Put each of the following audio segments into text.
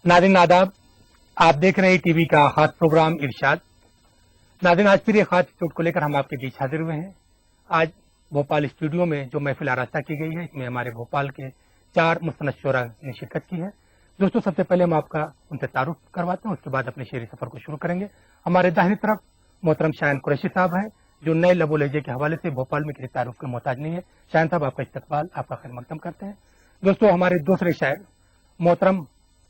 नाज़रीन आदाब, आप देख रहे हैं टीवी का खास प्रोग्राम इरशाद। नाज़रीन, आज फिर एक खास एपिसोड को लेकर हम आपके बीच हाजिर हुए हैं। आज भोपाल स्टूडियो में जो महफिल आरास्ता की गई है, इसमें हमारे भोपाल के 4 मुस्तनद शोरा ने शिरकत की है। दोस्तों, सबसे पहले हम आपका उनसे तारुफ करवाते हैं, उसके बाद अपने शेरी सफर को शुरू करेंगे। हमारे दाहिनी तरफ मोहतरम शायन कुरैशी साहब हैं, जो नए लबो लहजे के हवाले से भोपाल में किसी तारुफ के मोहताज नहीं है। शायन साहब, आपका इस्तकबाल, आपका खैर मकदम करते हैं। दोस्तों, हमारे दूसरे शायर मोहतरम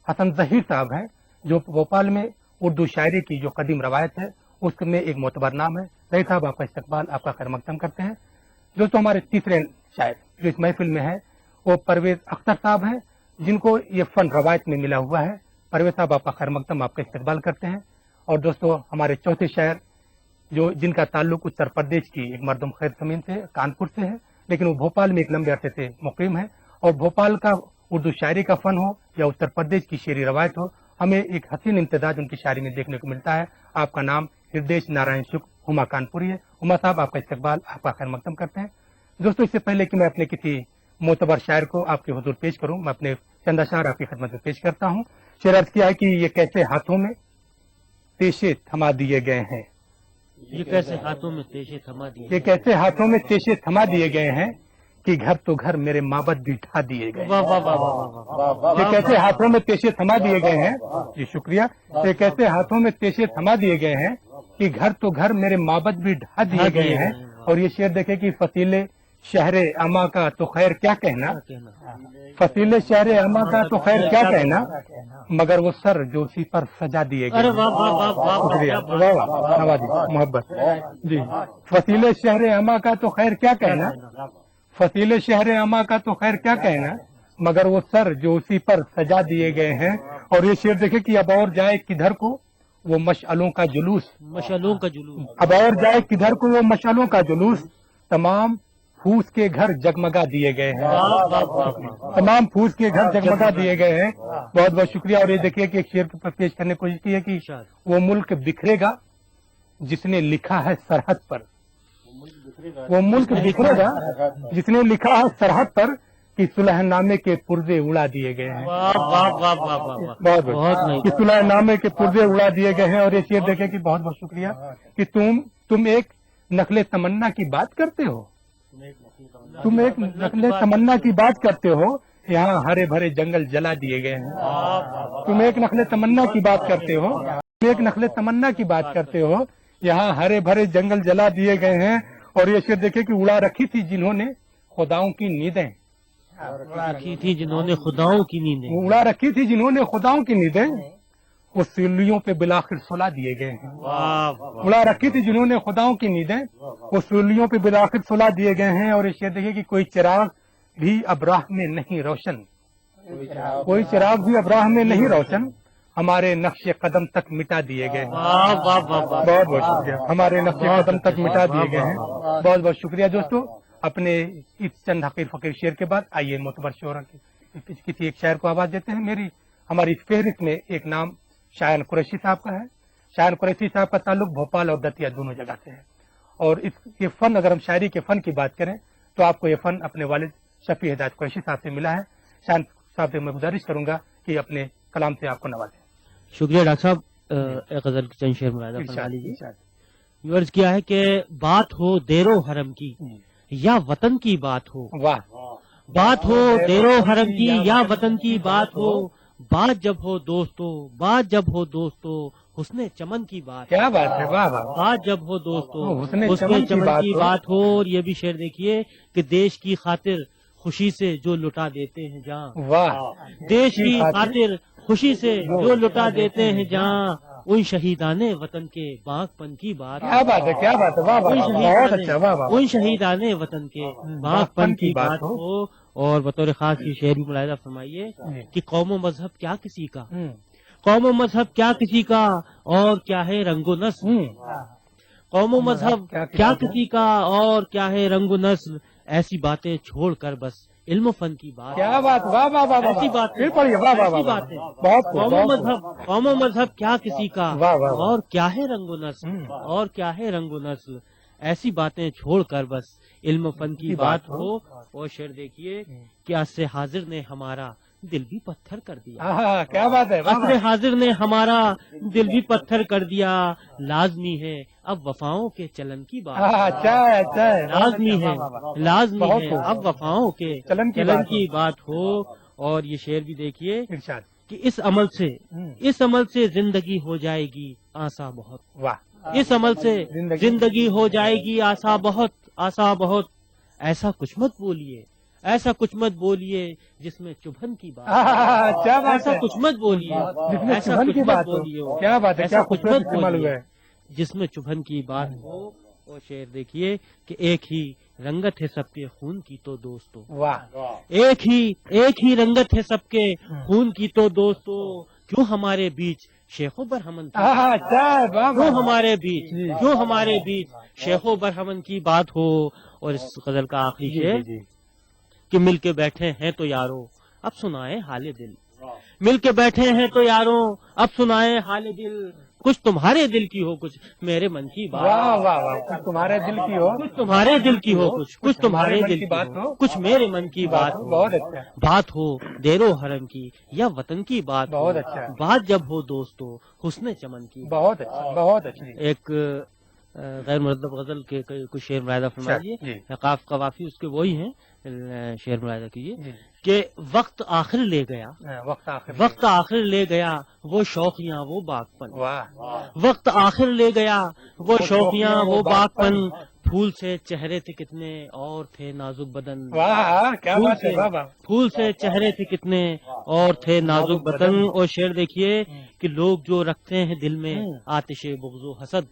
हसन ज़हीर साहब हैं, जो भोपाल में उर्दू शायरी की जो कदीम रवायत है उसमें एक मोतबर नाम है। ज़हीर साहब, आपका इस्तकबाल, आपका खैर मकदम करते हैं। दोस्तों, हमारे तीसरे शायर जो इस महफिल में है वो परवेज अख्तर साहब हैं, जिनको ये फन रवायत में मिला हुआ है। परवेज साहब, आपका खैर मकदम, आपका इस्तकबाल करते हैं। और दोस्तों, हमारे चौथे शायर जो जिनका ताल्लुक उत्तर प्रदेश की एक मरदम खैर जमीन से, कानपुर से है, लेकिन वो भोपाल में एक लंबे अरसे से मुकीम है। और भोपाल का उर्दू शायरी का फन हो या उत्तर प्रदेश की शेरी रवायत हो, हमें एक हसीन इम्तिजाज उनकी शायरी में देखने को मिलता है। आपका नाम हृदय नारायण शुक्ल हुमा कानपुरी है। हुमा साहब, आपका इस्तकबाल, आपका खैर मकदम करते हैं। दोस्तों, इससे पहले कि मैं अपने किसी मोतबर शायर को आपके हुजूर पेश करूं, मैं अपने चंदा शायर आपकी खिदमत में पेश करता हूं। शेर अर्ज किया है कि ये कैसे हाथों में तेशे थमा दिए गए हैं, ये कैसे हाथों में तेशे थमा दिए, ये कैसे हाथों में तेशे थमा दिए गए हैं कि घर तो घर मेरे माबद भी ढा दिए गए। वाह वाह वाह वाह वाह। ये कैसे हाथों में तेशे थमा दिए गए हैं, जी शुक्रिया। ये कैसे हाथों में तेशे थमा दिए गए हैं कि घर तो घर मेरे माबद भी ढा दिए गए हैं। और ये शेर देखे कि फसीले शहरे अमा का तो खैर क्या कहना, फसीले शहरे अमा का तो खैर क्या कहना, मगर वो सर जो उसी पर सजा दिए गए। अरे वाह वाह वाह वाह, शुक्रिया, वाह वाह, नवाजी, मोहब्बत जी। फसीले शहरे अमा का तो खैर क्या कहना, फसीले शहरे अमा का तो खैर क्या कहना, मगर वो सर जो उसी पर सजा दिए गए हैं। और ये शेर देखे कि अब और जाए किधर को वो मशअलों का जुलूस, मशालों का जुलूस, अब और जाए किधर को वो मशालों का जुलूस, तमाम फूस के घर जगमगा दिए गए हैं, तमाम फूस के घर जगमगा दिए गए हैं। बहुत बहुत शुक्रिया। और ये देखिए कि एक शेर पर पेश करने की कोशिश की है कि वो मुल्क बिखरेगा जिसने लिखा है सरहद पर, वो मुल्क बिखरेगा जिसने लिखा है सरहद पर कि सुलहनामे के पुर्जे उड़ा दिए गए हैं। वाह वाह वाह वाह वाह, बहुत बहुत कि सुलहनामे के पुर्जे उड़ा दिए गए हैं। और ये शेर देखे कि बहुत बहुत शुक्रिया कि तुम एक नखले तमन्ना की बात करते हो, तुम एक नखले तमन्ना की बात करते हो, यहाँ हरे भरे जंगल जला दिए गए हैं। तुम एक नखले तमन्ना की बात करते हो, तुम एक नखले तमन्ना की बात करते हो, यहाँ हरे भरे जंगल जला दिए गए हैं। और ये शेर देखे कि उड़ा रखी थी जिन्होंने खुदाओं की नींदें, रखी थी जिन्होंने खुदाओं की नींदें, उड़ा रखी थी जिन्होंने खुदाओं की नींदें, वो सूलियों पे बिलाखिर सुला दिए गए हैं। उड़ा रखी थी जिन्होंने खुदाओं की नींदें, वो सूलियों पे बिलाखिर सुला दिए गए हैं। और ये देखिए कि कोई चिराग भी अब राह में नहीं रोशन, कोई चिराग भी अब राह में नहीं रोशन, हमारे नक्शे कदम तक मिटा दिए गए हैं। बहुत बहुत शुक्रिया, हमारे नक्शे कदम तक मिटा दिए गए हैं। बहुत बहुत शुक्रिया। दोस्तों, अपने इस चंद हकीर फकीर शेर के बाद आइए मोतबर शोरा की किसी एक शायर को आवाज देते हैं। हमारी इस फहरिस्त में एक नाम शायन कुरैशी साहब का है। शायन कुरैशी साहब का ताल्लुक भोपाल और दतिया दोनों जगह से है। और ये फन, अगर हम शायरी के फन की बात करें तो आपको ये फन अपने वालिद शफी हिदायत कुरैशी साहब से मिला है। शायन साहब से मैं गुजारिश करूंगा कि अपने कलाम से आपको नवाजें। शुक्रिया डॉक्टर साहब। एक गजल की चंद शेर मुलाहिजा फरमा लीजिए। अर्ज किया है कि बात हो देरो हरम की या वतन की बात हो, वाह, बात हो देरो हरम की या वतन की बात हो, बात जब हो दोस्तों, बात जब हो दोस्तों, हुस्ने चमन की बात, क्या बात है, वाह वाह, बात जब हो दोस्तों, हुस्ने चमन की हो। बात हो। और ये भी शेर देखिए कि देश की खातिर खुशी से जो लुटा देते हैं जहाँ, वाह, देश की खातिर खुशी से जो लुटा देते हैं जहाँ, उन शहीदाने वतन के बागपन की बात, क्या बात है, क्या बात है, वाह वाह, बहुत अच्छा, वाह वाह, उन शहीदाने वतन के बागपन की बात हो। और बतौर खास की शेर भी मुलाहिजा फरमाइए कि कौम मजहब क्या किसी का, कौम मजहब क्या किसी का, और क्या है रंगो नस्ल, कौम मजहब क्या किसी का, और क्या है रंगो नस्ल, ऐसी बातें छोड़कर बस इल्म फन की बात। क्या बात, वाह वाह वाह, ऐसी बात, फिर पढ़िए, वाह वाह वाह, बहुत कौम मजहब क्या किसी का, और क्या है रंगो नस्ल, और क्या है रंगो नस्ल, ऐसी बातें छोड़कर बस इल्म फन की बात हो। और शेर देखिए कि आज से हाजिर ने हमारा दिल भी पत्थर कर दिया। क्या बात है, असर हाजिर ने हमारा दिल भी पत्थर कर दिया। लाजमी है अब वफाओं के चलन की बात। अच्छा है, अच्छा है, लाजमी है, लाजमी बहुत है खूब। अब वफाओं के चलन की बात हो। और ये शेर भी देखिए इरशाद। कि इस अमल से जिंदगी हो जाएगी आसा बहुत। वाह। इस अमल से जिंदगी हो जाएगी आसा बहुत, आसा बहुत। ऐसा कुछ मत बोलिए, ऐसा कुछ मत बोलिए जिसमें चुभन की बात। क्या बात ऐसा है, कुछ मत बोलिए जिसमें ऐसा चुभन कुछ की मत बात हो। बोलिए। क्या बात है, ऐसा क्या कुछ खूबसूरत मत इस्तेमाल हुआ बोलिए है। जिसमें चुभन की बात हो। और शेर देखिए कि एक ही रंगत है सबके खून की तो दोस्तों। वाह। एक ही रंगत है सबके खून की तो दोस्तों। क्यों हमारे बीच शेखो बरहमन की क्यों हमारे बीच शेखो बरहमन की बात हो। और इस गजल का आखिरी शेर कि मिल के बैठे हैं तो यारो अब सुनाए हाले दिल। मिल के बैठे हैं तो यारो अब सुनाए हाले दिल। कुछ तुम्हारे दिल की हो कुछ मेरे मन की बात। वाह वाह वाह, कुछ तुम्हारे दिल की हो, कुछ तुम्हारे दिल की हो कुछ तुम्हारे दिल की बात हो, कुछ मेरे मन की बात हो। बहुत अच्छा, बात हो देरो हरम की या वतन की बात हो। बहुत अच्छा। बात जब हो दोस्तों हुस्न चमन की। बहुत अच्छा, बहुत अच्छी। एक गैर मुरद्दब गजल के कुछ शेर मुलाहिजा फरमाइए। काफ कवाफी उसके वही हैं, शेर मुलाहिजा कीजिए कि वक्त आखिर ले गया, वक्त आखिर ले गया वो शौकियां वो बागपन। वक्त आखिर ले गया वो शौकियां वो बागपन। फूल से चेहरे थे कितने और थे नाजुक बदन। क्या बात है, फूल से चेहरे थे कितने और थे नाजुक बदन। और शेर देखिए कि लोग जो रखते हैं दिल में आतिशे बुग़्ज़ो हसद।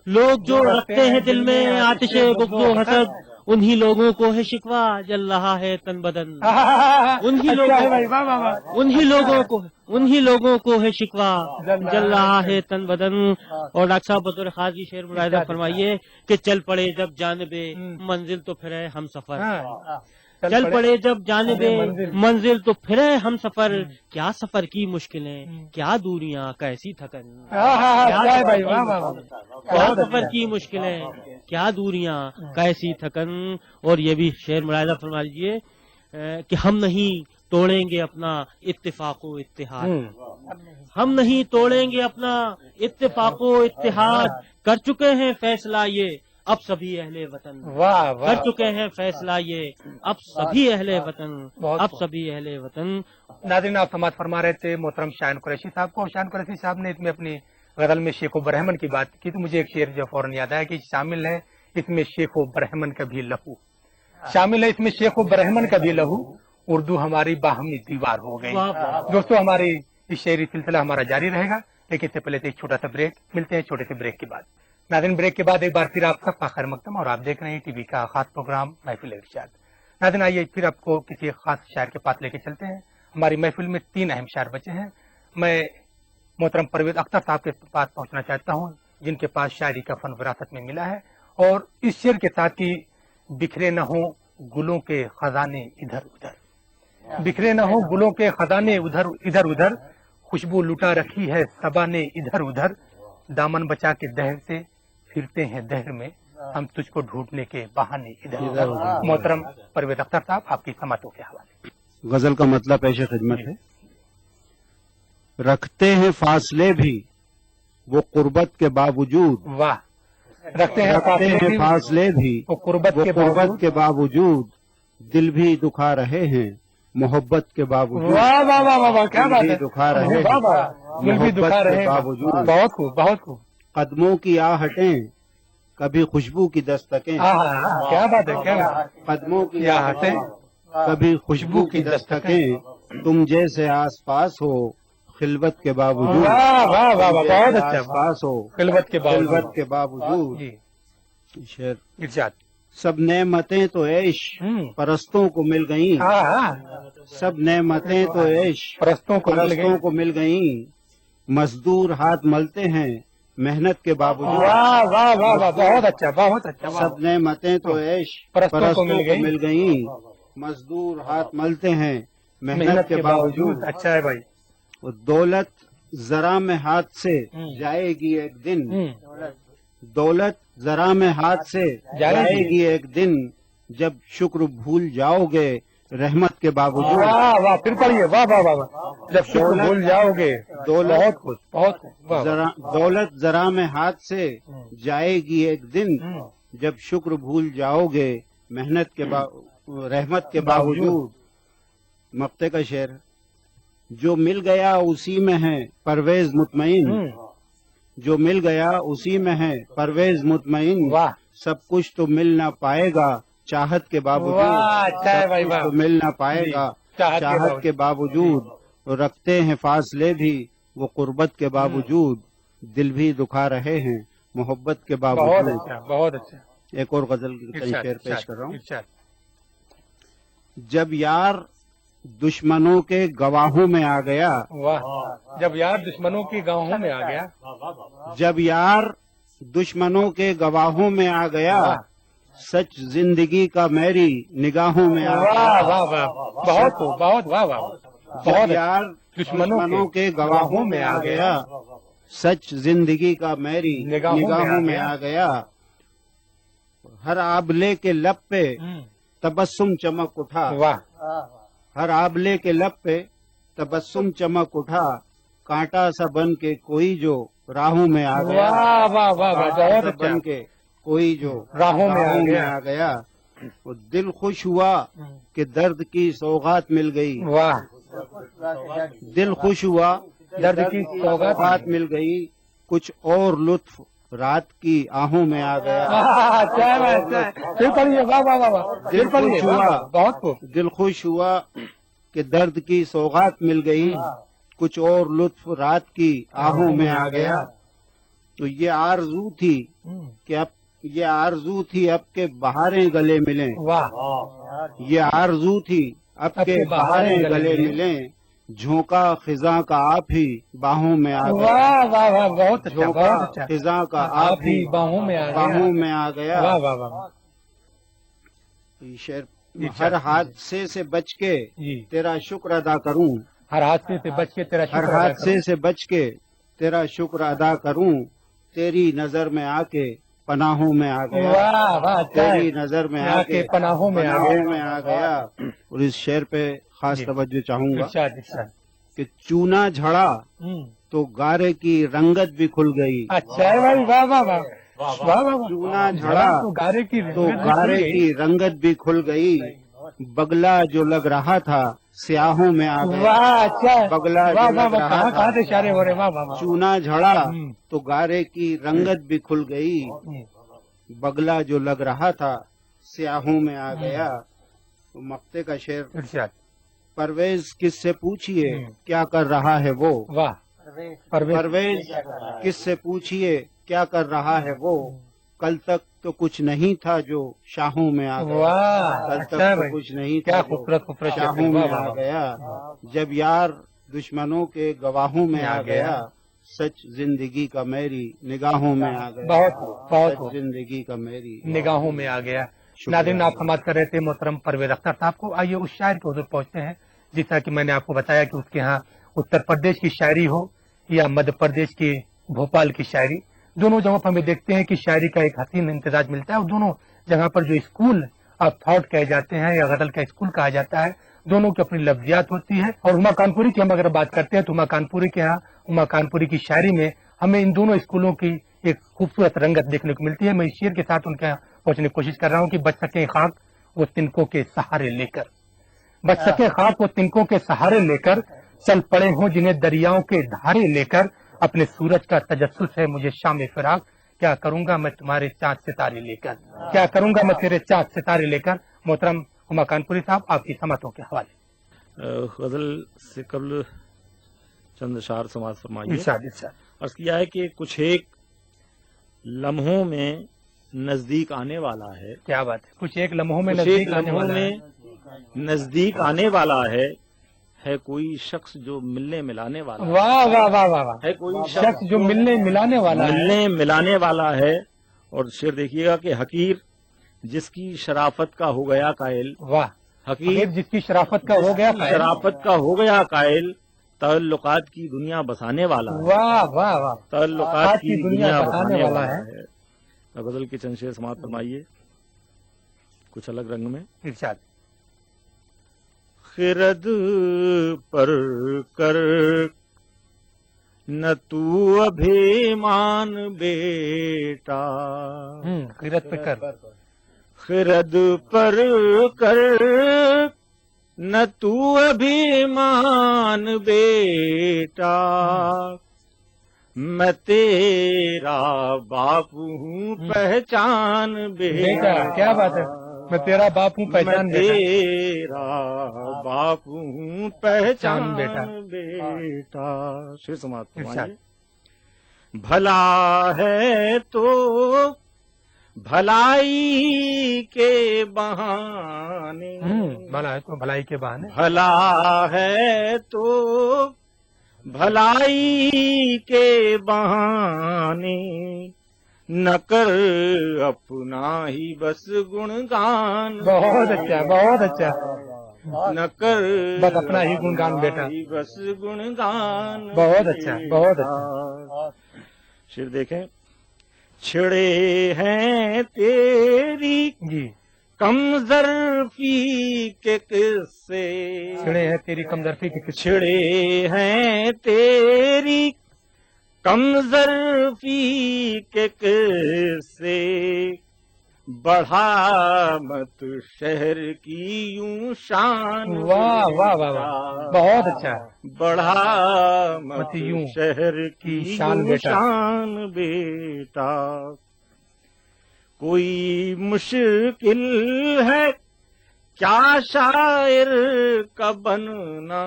लोग जो रखते हैं दिल में आतिशे बुग़्ज़ो हसद उन्हीं लोगों को है शिकवा जल रहा है तन बदन। उन्हीं लोगों को है शिकवा जल रहा है तन बदन। और डॉक्टर साहब बतौर खास जी शेर मुलाहिजा फरमाइए कि चल पड़े जब जानिबे मंजिल तो फिर है हम सफर। चल पड़े जब जानिबे मंजिल तो फिर है हम सफर। क्या सफर की मुश्किलें क्या दूरियां कैसी थकन। क्या सफर की मुश्किलें क्या दूरियां कैसी थकन। और ये भी शेर मुलाहिजा फरमा लीजिए कि हम नहीं तोड़ेंगे अपना इत्तेफाको इत्तेहाद। हम नहीं तोड़ेंगे अपना इत्तेफाको इत्तेहाद। कर चुके हैं फैसला ये अब सभी अहले वतन। कर चुके हैं फैसला ये अब सभी अहले वतन, अब सभी अहले वतन। नाज़रीन, आप समाअत फरमा रहे थे मोहतरम शान कुरैशी साहब को। शान कुरैशी साहब ने इसमें अपनी गजल में शेखो बरहमन की बात की तो मुझे एक शेर जो फौरन याद आया कि शामिल है इसमें शेखो बरहमन का भी लहू। शामिल है इसमें शेखो बरहमन का भी लहू। उर्दू हमारी बाहमी दीवार हो गई। दोस्तों, हमारी इस शेरी सिलसिला हमारा जारी रहेगा, लेकिन इससे पहले एक छोटा सा ब्रेक। मिलते हैं छोटे से ब्रेक के बाद। नाज़रीन, ब्रेक के बाद एक बार फिर आप सबका खैर मकदम और आप देख रहे हैं टीवी का खास प्रोग्राम महफिल इरशाद। नाज़रीन, आइए फिर आपको किसी खास शायर के पास लेके चलते हैं। हमारी महफिल में 3 अहम शायर बचे हैं। मैं मोहतरम परवेज अख्तर साहब के पास पहुंचना चाहता हूं, जिनके पास शायरी का फन विरासत में मिला है। और इस शेर के साथ ही बिखरे न हो गुलों के खजाने इधर उधर। बिखरे न हो गुलों के खजाने इधर उधर। खुशबू लुटा रखी है सबा ने इधर उधर। दामन बचा के दहर से फिरते हैं दहर में। हम तुझको ढूंढने के बहाने इधर उधर। मोहतरम परवेज अख्तर साहब, आपकी समातों के हवाले। गजल का मतलब पेश खिदमत है। रखते हैं फासले भी वो कुर्बत के बावजूद। वाह। रखते हैं फासले भी वो कुर्बत के बावजूद। दिल भी दुखा रहे हैं मोहब्बत के बावजूद। वाह वाह वाह वाह, क्या बात है। दुखा रहे हैं दिल भी दुखा रहे हैं बावजूद। बहुत खूब, बहुत खूब। कदमों की आहटें कभी खुशबू की दस्तकें। क्या बात है, क्या कदमों की आहटें कभी खुशबू की दस्तकें। तुम जैसे आस पास हो खिलवत के बावजूद। वाह वाह वाह, बहुत अच्छा। पास हो खिलवत के बावजूद। शेर इरशाद। सब नेमतें तो ऐश परस्तों को मिल गईं। सब नेमतें तो ऐश परस्तों को मिल गईं। मजदूर हाथ मलते हैं मेहनत के बावजूद। वाह वाह वाह वाह, बहुत अच्छा, बहुत अच्छा। सब नेमतें तो ऐश परस्तों को मिल गईं। मजदूर हाथ मलते हैं मेहनत के बावजूद। अच्छा है भाई। दौलत जरा में हाथ से जाएगी एक दिन। दौलत जरा में हाथ से जाएगी एक दिन। जब शुक्र भूल जाओगे रहमत के बावजूद वाह वाह, फिर पढ़िए, वाह वाह वाह वाह। जब शुक्र भूल जाओगे, बहुत खुश, बहुत खुश, वाह वाह। दौलत जरा में हाथ से जाएगी एक दिन, जब शुक्र भूल जाओगे मेहनत के रहमत के बावजूद। मक्ते का शेर, जो मिल गया उसी में है परवेज मुतमईन, जो मिल गया उसी में है परवेज मुतमईन, वाह, सब कुछ तो मिल ना पाएगा चाहत के बावजूद, वाह, अच्छा है सब भाई, कुछ वाह। तो मिल ना पाएगा चाहत के बावजूद, तो रखते हैं फासले भी वो कुर्बत के बावजूद, दिल भी दुखा रहे हैं मोहब्बत के बहुत बावजूद। अच्छा, बहुत अच्छा। एक और गजल कई इरशाद, शेर पेश इरशाद, कर रहा हूँ। इरशाद। जब यार दुश्मनों के गवाहों में आ गया, वाह, जब यार दुश्मनों की गाहों में आ गया, जब यार दुश्मनों के गवाहों में आ गया, वाह। सच जिंदगी का मेरी निगाहों में आ वाह गया। वाह वाह, बहुत बहुत, वाह वाह, जब बहुत यार दुश्मनों के गवाहों में आ गया, सच जिंदगी का मेरी निगाहों में आ गया। हर आबले के लब पे तबस्सुम चमक उठा, वाह, हर आबले के लब पे तबस्सुम चमक उठा, कांटा सा बन के कोई जो राहों में आ गया, वाह वाह वाह वाह, कांटा बहुत सा अच्छा। बन के कोई जो राहों में आ गया। वो दिल खुश हुआ कि दर्द की सौगात मिल गई, वाह, दिल खुश हुआ दर्द की सौगात मिल गई, कुछ और लुत्फ रात की आहों में आ गया। वाह, अच्छा है, वाह, अच्छा है। फिर पढ़िए, वाह वाह वाह वाह, फिर पढ़िए, वाह, वाह, बहुत खूब। दिल खुश हुआ कि दर्द की सौगात मिल गई, कुछ और लुत्फ रात की आहों में आ गया। तो ये आरज़ू थी कि अब ये आरज़ू थी अब के बहारें गले मिलें, वाह, ये आरज़ू थी अब के बहारें गले मिलें, झोंका खिजा का आप ही बाहों में आ गया, वाह वाह वाह, बहुत अच्छा, झोंका बहुत अच्छा। खिजा का आप ही बाहों में आ गया, बाहों में आ गया। वाह वाह वाह, ये शेर, हर हादसे से बच के जी, तेरा शुक्र अदा करूं, हर हादसे से बच के तेरा हर शुक्र अदा हादसे से बच के तेरा शुक्र अदा करूं, तेरी नजर में आके पनाहों में आ करूं। गया, वाह वाह, अच्छा है। तेरी नजर में आके पनाहों में आ गया। और इस शेर पे खास जी। तवज्जो चाहूंगा इरशाद, इरशाद। कि चूना झड़ा तो गारे की रंगत भी खुल गई, अच्छा है भाई, वाह वाह वाह, वाह वाह वाह। चूना झड़ा तो गारे की तो गारे की रंगत भी खुल गई, बगला जो लग रहा था स्याहों में आ गया, वाह, अच्छा है। बगला वाह जो वाह लग वाह, रहा कहाँ था। कहाँ से इशारे हो रहे, वाह वाह वाह। चूना झड़ा हम्म। तो गारे की रंगत भी खुल गई, बगला जो लग रहा था स्याहों में आ गया। तो मक्ते का शेर, इरशाद, परवेज किससे पूछिए क्या कर रहा है वो, वाह, परवेज किससे पूछिए क्या कर रहा है वो, कल तक तो कुछ नहीं था जो शाहों में आ गया, वाह, कल अच्छा तक है तो भाई, कुछ नहीं क्या था जो खूबसूरत खूबसूरत शेर, शाहों वाह में वाह आ वाह। गया। जब यार दुश्मनों के गवाहों में आ गया, सच जिंदगी का मेरी निगाहों में आ गया, बहुत खूब, बहुत सच खूब, जिंदगी का मेरी निगाहों में आ गया। शुक्रिया। नाज़रीन, आप समाप्त कर रहे थे मोहतरम परवेज अख्तर साहब को। आइए उस शायर के हुज़ूर पहुंचते हैं जिस तरह कि मैंने आपको बताया कि उसके यहाँ उत्तर प्रदेश की शायरी हो या मध्य प्रदेश के भोपाल की शायरी, दोनों जगहों पर हमें देखते हैं कि शायरी का एक हसीन इम्तिजाज मिलता है। और दोनों जगह पर जो स्कूल ऑफ थॉट कहे जाते हैं या गजल का स्कूल कहा जाता है, दोनों की अपनी लफ्जियात होती है। और हुमा कानपुरी की हम अगर बात करते हैं तो हुमा कानपुरी के यहाँ, हुमा कानपुरी की शायरी में हमें इन दोनों स्कूलों की एक खूबसूरत रंगत देखने को मिलती है। मैं इस शेर के साथ उनके यहाँ पहुंचने की कोशिश कर रहा हूँ कि बच सके खाक वो तिनकों के सहारे लेकर, बच सके खाक वो तिनकों के सहारे लेकर, चल पड़े हों जिन्हें दरियाओं के धारे लेकर, अपने सूरज का तजस्सुस है मुझे शाम फिराक, क्या करूंगा मैं तुम्हारे चांद सितारे लेकर, क्या करूंगा मैं तेरे चांद सितारे लेकर। मोहतरम हुमा कानपुरी साहब, आपकी समतों के हवाले। गजल से कबल चंद शार समाज फरमाइए। इरशाद, इरशाद। अर्ज किया है कि कुछ एक लम्हों में नजदीक आने वाला है, क्या बात है, कुछ एक लम्हों में कुछ नजदीक एक आने लम्हों वाला है। में नजदीक आने वाला है कोई शख्स जो मिलने मिलाने वाला है, वाह वाह वाह वाह वाह, है कोई शख्स जो मिलने मिलाने वाला है। मिलने मिलाने वाला है। और शेर देखिएगा कि हकीर जिसकी शराफत का हो गया कायल, वाह, हकीर जिसकी शराफत का हो गया कायल। शराफत का हो गया कायल, ताल्लुकात की दुनिया बसाने वाला है, वाह वाह वाह, ताल्लुकात की दुनिया बसाने वाला है। है। गजल के चंद शेर समाप्त फरमाइए कुछ अलग रंग में। इरशाद, خرد پر کر نہ تو ابھیمان بیٹا، خیرت پہ کر، خرد پر کر نہ تو ابھیمان بیٹا، میں تیرا باپ ہوں پہچان بیٹا، کیا بات ہے، میں تیرا باپ ہوں پہچان میں تیرا باپ ہوں پہچان بیٹا۔ شیر سماعت فرمائیے۔ بھلا ہے تو بھلائی کے بہانے، بھلا ہے تو بھلائی کے بہانے، بھلا ہے تو بھلائی کے بہانے، نہ کر اپنا ہی بس گنگان، بہت اچھا بہت اچھا، نہ کر بس اپنا ہی گنگان بیٹا، بس گنگان، بہت اچھا بہت اچھا۔ شیر دیکھیں، چھڑے ہیں تیری جی، کم ظرفی کے قصے، چھڑے ہیں تیری کمظرفی کے قصے، چھڑے ہیں تیری کم ظرفی کے قصے، بڑھا مت شہر کی یوں شان، واہ واہ واہ واہ، بہت اچھا، بڑھا مت مت یوں شہر کی شان یوں بیٹا، شان بیٹا، کوئی مشکل ہے کیا شاعر کا بننا،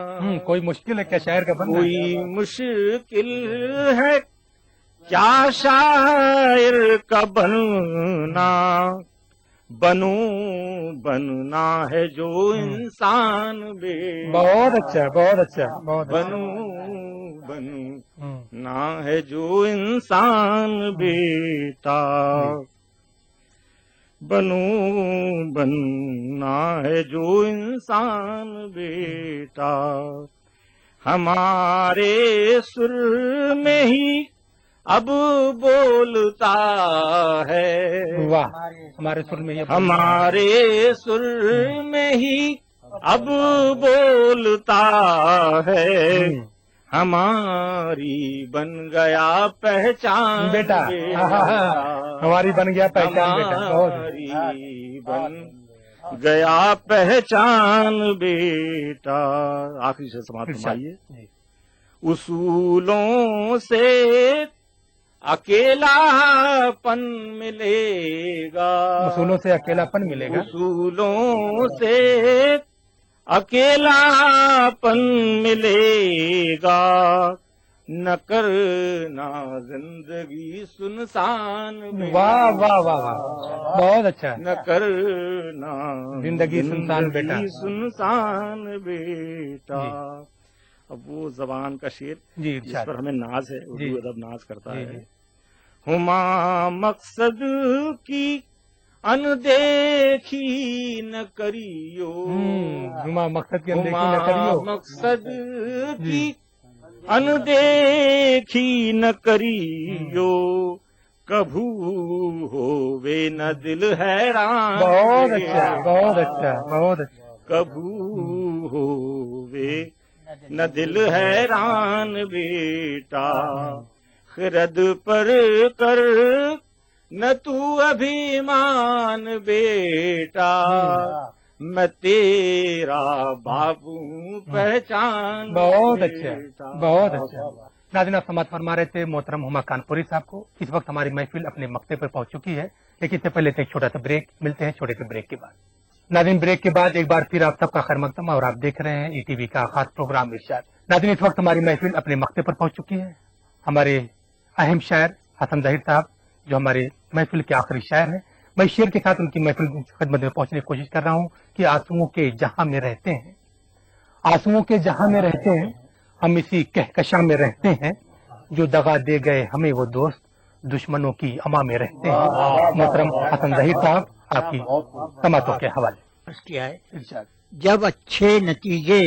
کوئی مشکل ہے کیا شاعر کا بننا، کوئی مشکل ہے کیا شاعر کا بننا، بننا ہے جو انسان بیٹا، بہت اچھا بہت اچھا بہت اچھا، بننا ہے جو انسان بیٹا، بننا ہے جو انسان بیٹا، ہمارے سر میں ہی اب بولتا ہے، واہ، ہمارے سر میں یہ ہمارے سر میں ہی اب بولتا ہے، ہماری بن گیا پہچان بیٹا، ہماری بن گیا پہچان بیٹا، ہماری بن گیا پہچان بیٹا۔ آخری سے سماعت فرمائیے۔ اصولوں سے اکیلا پن ملے گا، اصولوں سے اکیلا پن ملے گا، اصولوں سے اکیلا پن ملے گا، نہ کرنا زندگی سنسان بیٹا، واہ واہ واہ واہ، بہت اچھا، نہ کرنا زندگی سنسان بیٹا، سنسان بیٹا۔ اب وہ زبان کا شعر جی جس پر ہمیں ناز ہے، اردو ادب ناز کرتا جی، ہے۔ ہما مقصد کی اندیکھی نہ کریو، ہما مقصد کی اندیکھی نہ ہما کریو، مقصد کی اندیکھی نہ کریو، کبھو ہووے نہ دل حیران، بہت اچھا بہت اچھا بہت اچھا، کبھو ہووے نہ دل حیران بیٹا، خرد پر کر نہ تو ابھیمان بیٹا، میں تیرا باپ ہوں پہچان، بہت اچھا بہت اچھا۔ ناظرین، آپ سماعت فرما رہے تھے محترم ہما کانپوری صاحب کو۔ اس وقت ہماری محفل اپنے مقطع پر پہنچ چکی ہے، لیکن اس سے پہلے ایک چھوٹا سا بریک، ملتے ہیں چھوٹے سے بریک کے بعد۔ ناظرین، بریک کے بعد ایک بار پھر آپ سب کا خیر مقدم، اور آپ دیکھ رہے ہیں ای ٹی وی کا خاص پروگرام ارشاد۔ ناظرین، اس وقت ہماری محفل اپنے مقطع پر پہنچ چکی ہے۔ ہمارے اہم شاعر حسن ظہیر صاحب، جو ہمارے محفل کے آخری شاعر ہیں، میں شعر کے ساتھ ان کی محفل کی خدمت میں پہنچنے کی کوشش کر رہا ہوں کہ آنسوؤں کے جہاں میں رہتے ہیں، آنسوؤں کے جہاں میں رہتے ہیں، ہم اسی کہکشاں میں رہتے ہیں، جو دغا دے گئے ہمیں وہ دوست دشمنوں کی اما میں رہتے ہیں۔ محترم حسن ظہیر صاحب، آپ کی سماعتوں کے حوالے۔ کیا ہے، جب اچھے نتیجے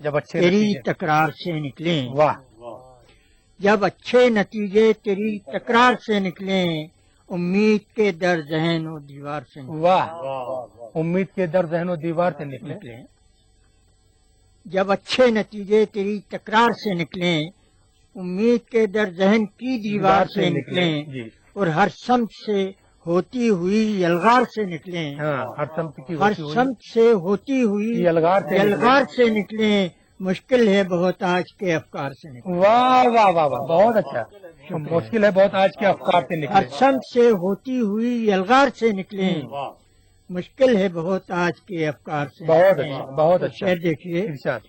جب اچھے تیری نتیجے، تکرار سے نکلیں، واہ، جب اچھے نتیجے تیری تکرار سے نکلیں، امید کے در ذہن و دیوار سے واہ، امید کے در ذہن و دیوار سے نکلے، نکلیں، जब अच्छे नतीजे तेरी तकरार से निकलें, उम्मीद के दर जहन की दीवार से निकलें जी। और हर समत से होती हुई यलगार से निकलें, हाँ, हर समत की हर होती हुई समत से होती हुई यलगार से निकलें, मुश्किल है बहुत आज के अफकार से निकलें। वाह वाह वाह वाह, बहुत अच्छा। मुश्किल है बहुत आज के अफकार से हर निकले। समत से होती हुई यलगार से निकलें, मुश्किल है बहुत आज के अफकार से बहुत निकलें। अच्छा, बहुत तो अच्छा। शेर देखिए, इरशाद।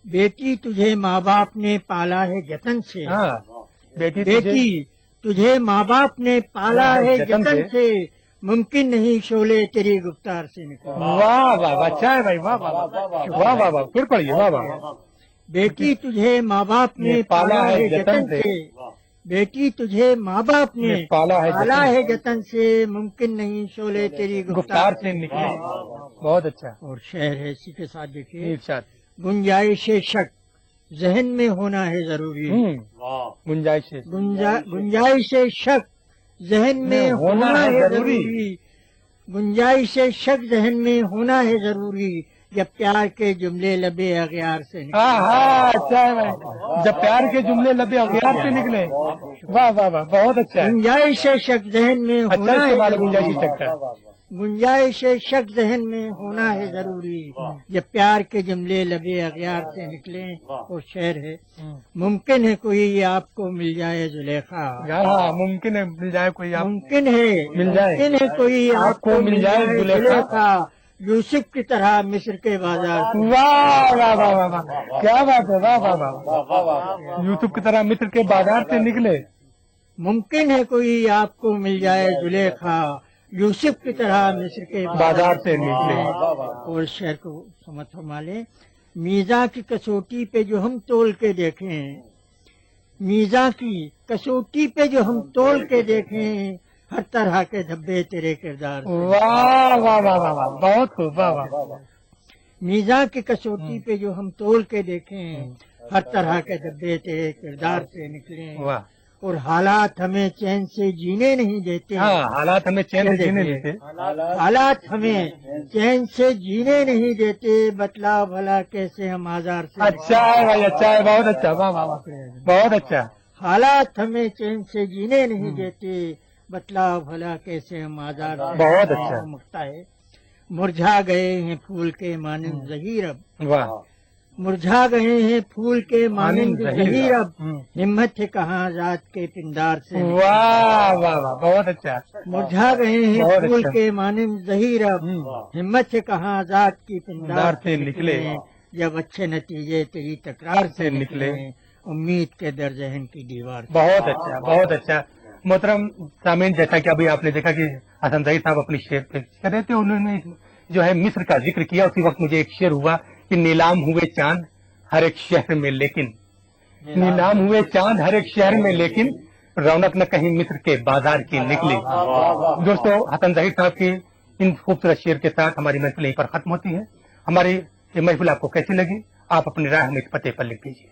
बेटी तुझे माँ बाप ने पाला है जतन से, हाँ, बेटी बेटी तुझे माँ बाप ने पाला है जतन से, मुमकिन नहीं शोले तेरी गुफ्तार से निकले। वाह वाह वाह, अच्छा है भाई, वाह वाह वाह वाह वाह वाह, फिर पढ़िए, वाह वाह। बेटी तुझे माँ बाप ने पाला है जतन से, बेटी तुझे माँ बाप ने पाला है जतन से, मुमकिन नहीं शोले तेरी गुफ्तार से निकले। बहुत अच्छा। और शेर है इसी के साथ देखिए, इरशाद। गुंजाइश शक जहन में होना है जरूरी, गुंजाइश है। गुंजाइश शक जहन में होना है जरूरी, गुंजाइश शक जहन में होना है जरूरी, जब प्यार के जुमले लबे अगयार से निकले। हाँ, अच्छा है भाई, जब प्यार के जुमले लबे अगयार से निकले। वाह वाह वाह, बहुत अच्छा है। गुंजाइश शक जहन में अच्छा होना है इस्तेमाल है जरूरी, गुंजाइश शक का। गुंजाइश शक जहन में होना है जरूरी, जब प्यार के जुमले लबे अगयार से निकले। और शेर है, मुमकिन है कोई आपको मिल जाए जुलेखा, हाँ, मुमकिन है मिल जाए कोई आप, मुमकिन है मिल जाए। मुमकिन है कोई आपको मिल जाए जुलेखा, यूसुफ की तरह मिस्र के बाजार से। वाह वाह वाह वाह वाह, क्या बात है, वाह वाह वाह। यूसुफ की तरह मिस्र के बाजार से निकले। मुमकिन है कोई आपको मिल जाए जुलेखा, यूसुफ की तरह मिस्र के बाजार से निकले। और शेर को समझ फरमा ले, मीज़ा की कसौटी पे जो हम तोल के देखें, मीज़ा की कसौटी पे जो हम तोल के देखें, हर तरह के धब्बे तेरे किरदार से। वाह वाह वाह वाह वाह, बहुत खूब, वाह वाह। मीज़ा की कसौटी पे जो हम तोल के देखें, हर तरह के धब्बे तेरे किरदार से निकले। वाह। और हालात हमें चैन से जीने नहीं देते, हाँ, हालात हमें चैन से जीने देते। हालात हमें चैन से जीने नहीं देते, बतला भला कैसे हम आजार से। अच्छा है भाई, अच्छा है, बहुत अच्छा, वाह वाह वाह, बहुत अच्छा। हालात हमें चैन से जीने नहीं देते, बतला भला कैसे हम आजार से। बहुत अच्छा। मुक्ता है, मुरझा गए हैं फूल के मानिंद ज़हीर अब, वाह। मुरझा गए हैं फूल के मानिंद मानिंद ज़हीर अब, हम्म। हिम्मत है कहाँ जात के पिंडार से। वाह वाह वाह, बहुत अच्छा। मुरझा गए हैं बहुत फूल अच्छा। के मानिंद ज़हीर अब, हिम्मत से कहाँ आजाद की पिंडार से निकले। जब अच्छे नतीजे तेरी तकरार से निकले, उम्मीद के दर जहन की दीवार से। बहुत अच्छा, बहुत अच्छा। मोहतरम सामीन, जैसा कि अभी आपने देखा कि हसन ज़हीर साहब अपनी शेर पे कर रहे थे, उन्होंने जो है मिस्र का जिक्र किया। उसी वक्त मुझे एक शेर हुआ कि नीलाम हुए चांद हर एक शहर में, लेकिन नीलाम हुए चांद हर एक शहर में, लेकिन रौनक न कहीं मिस्र के बाजार की निकली। दोस्तों, हसन ज़हीर साहब की इन खूबसूरत शेर के साथ हमारी महफिल यहीं पर खत्म होती है। हमारी ये महफिल आपको कैसी लगी? आप अपनी राय हमें इस पते पर लिख दीजिए।